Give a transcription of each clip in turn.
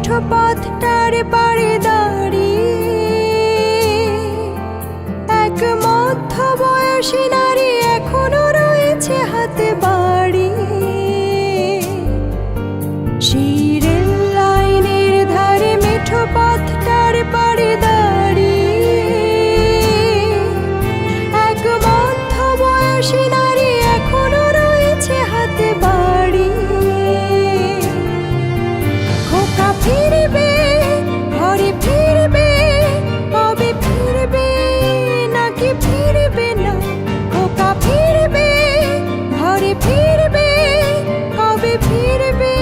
মেঠো পথটার পাড়ে দাঁড়িয়ে এক মধ্যবয়সী নারী এখনো রয়েছে হাতে বাড়ি। সেই রেল লাইনের ধারে মেঠো পথটার পাড়ে দাঁড়িয়ে এক মধ্যবয়সী নারী এখনো রয়েছে হাতে বাড়ি। খোকা ফিরবে, ঘরে ফিরবে, কবে ফিরবে নাকি ফিরবে না? খোকা ফিরবে, ঘরে ফিরবে, কবে ফিরবে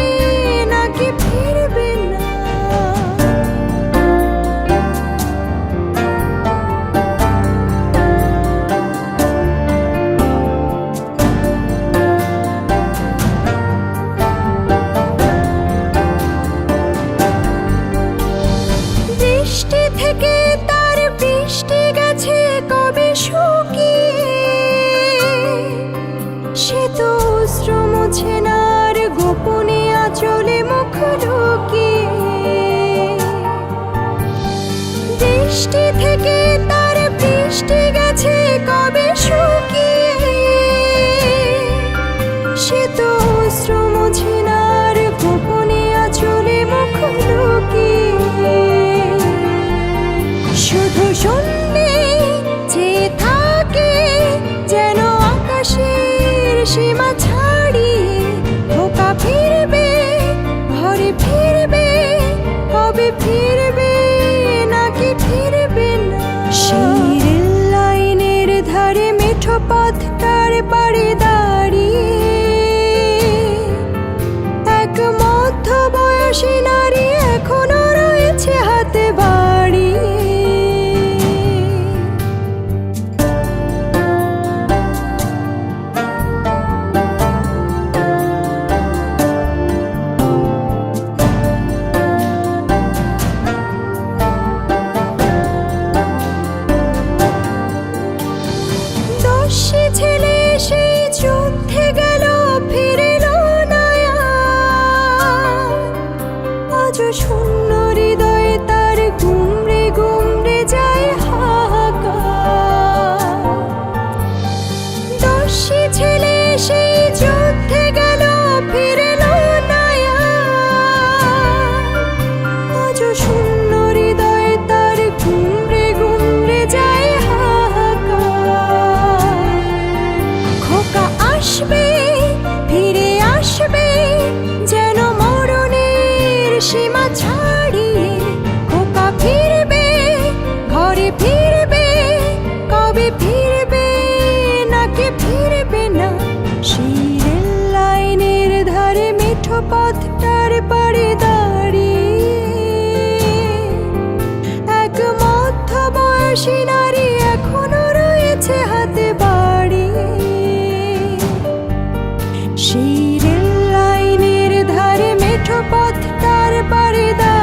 নাকি ফিরবে না? বৃষ্টি থেকে তার বৃষ্টি গেছে কবে শুকিয়ে, সে তো অশ্র মুছে না আর গোপনে আঁচলে মুখ ঢুকিয়ে। বৃষ্টি থেকে তার বৃষ্টি গেছে কবে শুকিয়ে, সে তো অশ্র মুছে না আর গোপনে আঁচলে মুখ ঢুকিয়ে। শুধু শূন্যে যে থাকে যেন আকাশের সীমা ছাড়িয়ে। খোকা ফিরবে, ঘরে ফিরবে, কবে ফিরবে নাকি ফিরবে না? সেই রেল লাইনের ধারে মেঠো পথটার পাড়ে দাঁড়িয়ে এক মধ্যবয়সী নারী এখনো রয়েছে হাতে বাড়ি। দস্যি ছেলে সেই যুদ্ধে গেল, ফিরিল না আর। আজ শূন্য হৃদয়ে তার গুমড়ে গুমড়ে যায় হাহাকার। দস্যি ছেলে সেই যুদ্ধে গেল, ফিরিল না আর। আজ শূন্য হৃদয়ে তার গুমড়ে গুমড়ে যায় হাহাকার। খোকা আসবে, ফিরে আসবে যেন মরণের সীমা ছাড়িয়ে। খোকা ফিরবে, ঘরে ফিরবে, কবে ফিরবে নাকি ফিরবে না? সেই রেল লাইনের ধারে মেঠো পথটার পাড়ে দাঁড়িয়ে এক মধ্যবয়সী নারী এখনো রয়েছে হাতে বাড়ি। সেই রেল লাইনের ধারে মেঠো পথটার পাড়ে দাঁড়িয়ে